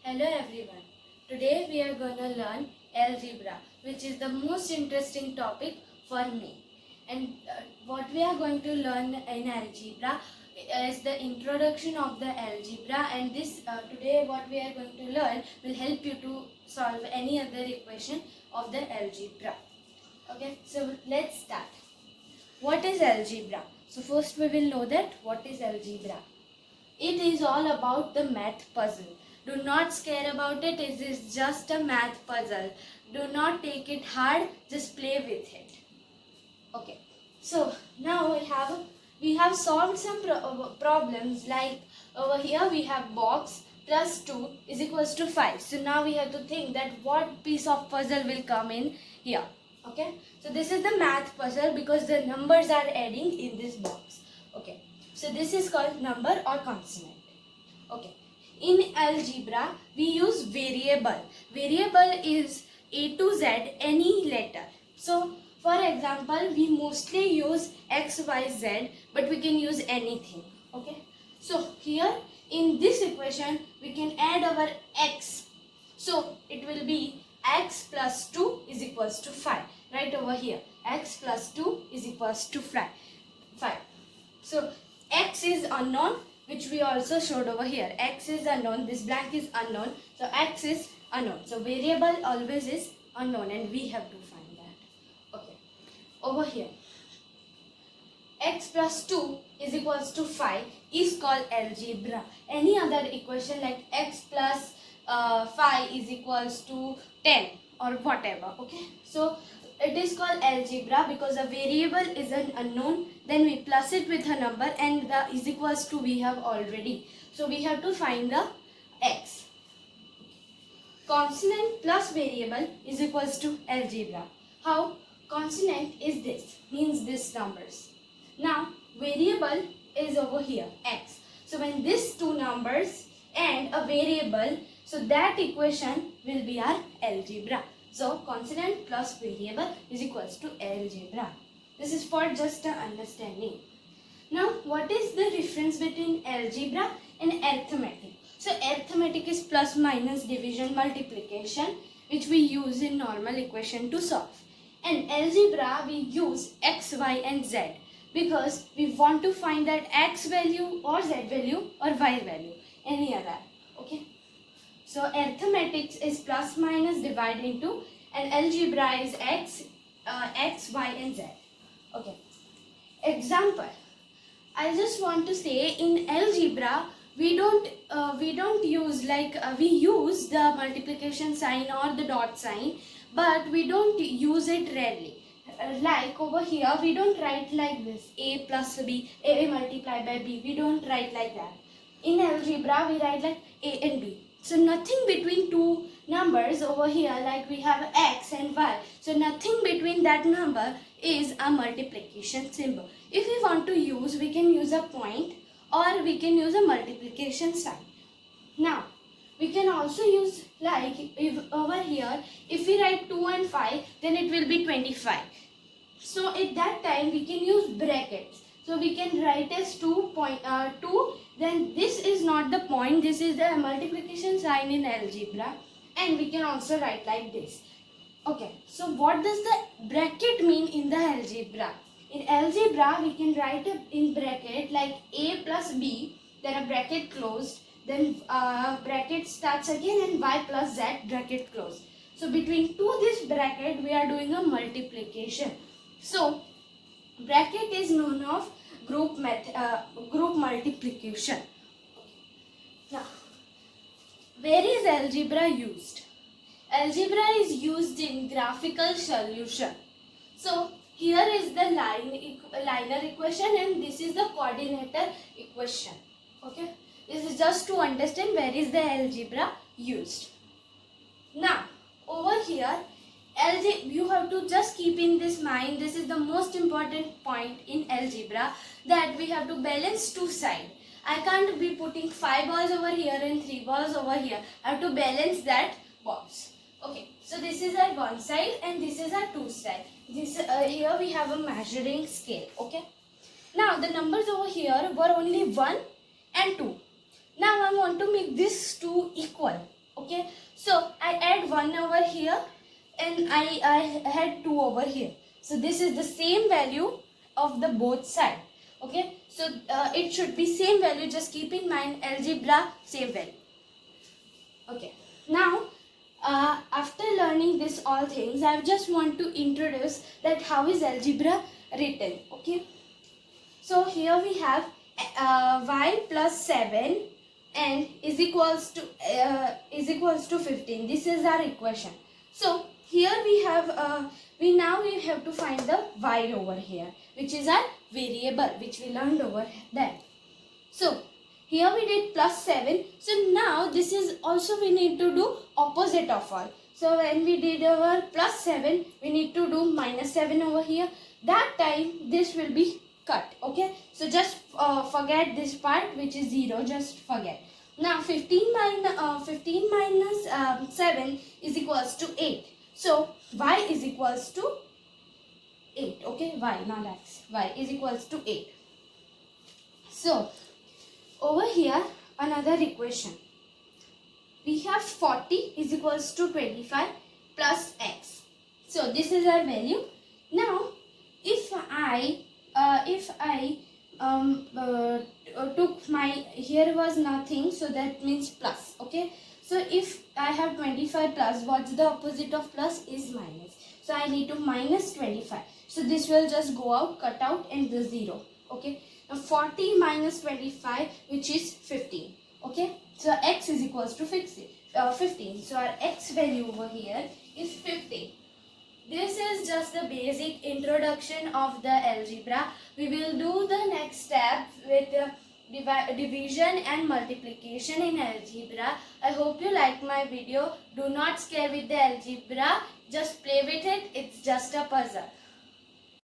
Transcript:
Hello everyone. Today we are going to learn algebra, which is the most interesting topic for me. And what we are going to learn in algebra is the introduction of the algebra, and this today what we are going to learn will help you to solve any other equation of the algebra. Okay, so let's start. What is algebra? So first we will know that what is algebra. It is all about the math puzzle. Do not scare about it. It is just a math puzzle. Do not take it hard. Just play with it. Okay. So now we have solved some problems, like over here we have box plus 2 is equals to 5. So now we have to think that what piece of puzzle will come in here. Okay. So this is the math puzzle because the numbers are adding in this box. Okay. So this is called number or consonant. Okay. In algebra, we use variable. Variable is A to Z, any letter. So, for example, we mostly use X, Y, Z, but we can use anything. Okay. So, here in this equation, we can add our X. So, it will be X plus 2 is equals to 5. Right over here. X plus 2 is equals to 5. So, X is unknown, which we also showed over here. X is unknown, this blank is unknown, so X is unknown. So variable always is unknown and we have to find that. Okay, over here, X plus 2 is equals to 5 is called algebra. Any other equation like X plus 5 is equals to 10 or whatever. Okay, so it is called algebra because a variable is an unknown, then we plus it with a number, and the is equals to we have already. So we have to find the X. Consonant plus variable is equals to algebra. How? Consonant is this, means this numbers. Now variable is over here, X. So when these two numbers and a variable, so that equation will be our algebra. So consonant plus variable is equals to algebra. This is for just a understanding. Now what is the difference between algebra and arithmetic? So arithmetic is plus minus division multiplication, which we use in normal equation to solve. And algebra we use x, y and z because we want to find that x value or z value or y value, any other. Okay. So arithmetic is plus minus divide into, and algebra is x, y and z. Okay. Example. I just want to say in algebra we don't use we use the multiplication sign or the dot sign, but we don't use it rarely. Like over here we don't write like this, a plus b, a multiplied by b. We don't write like that. In algebra we write like a and b. So nothing between two numbers over here, like we have x and y. So nothing between that number is a multiplication symbol. If we want to use, we can use a point or we can use a multiplication sign. Now, we can also use like if over here, if we write 2 and 5, then it will be 25. So at that time we can use brackets. So we can write as 2, then this is not the point, this is the multiplication sign in algebra, and we can also write like this. Okay, so what does the bracket mean in the algebra? In algebra we can write in bracket like a plus b, then a bracket closed, then bracket starts again, and y plus z bracket closed. So between this bracket we are doing a multiplication. So bracket is known of group multiplication. Now, where is algebra used? Algebra is used in graphical solution. So here is the linear equation and this is the coordinator equation. Okay, this is just to understand where is the algebra used. Now over here, you have to just keep in this mind, this is the most important point in algebra, that we have to balance two sides. I can't be putting 5 balls over here and 3 balls over here. I have to balance that balls. Okay, so this is our one side and this is our two side. This here we have a measuring scale. Okay. Now the numbers over here were only 1 and 2. Now I want to make these two equal. Okay, so I add 1 over here and I had 2 over here. So this is the same value of the both side. Okay, so it should be same value. Just keep in mind algebra same value. Okay, now after learning this all things, I just want to introduce that how is algebra written. Okay, so here we have y plus 7 and is equals to 15. This is our equation. So here we have we have to find the y over here, which is our variable which we learned over there. So here we did plus 7. So now this is also we need to do opposite of all. So when we did our plus 7, we need to do minus 7 over here. That time this will be cut. Okay. So just forget this part which is 0. Just forget. Now 15 minus 7 is equals to 8. So y is equals to 8. Okay. Y, not x. Y is equals to 8. So over here another equation. We have 40 is equals to 25 plus x. So this is our value. Now if I took my, here was nothing, so that means plus. Okay, so if I have 25 plus, what's the opposite of plus? Is minus. So I need to minus 25. So this will just go out, cut out, and the 0. Okay, now 40 minus 25, which is 15. Okay, so x is equals to 15. So our x value over here is 15. This is just the basic introduction of the algebra. We will do the next step with division and multiplication in algebra. I hope you like my video. Do not scare with the algebra. Just play with it. It's just a puzzle.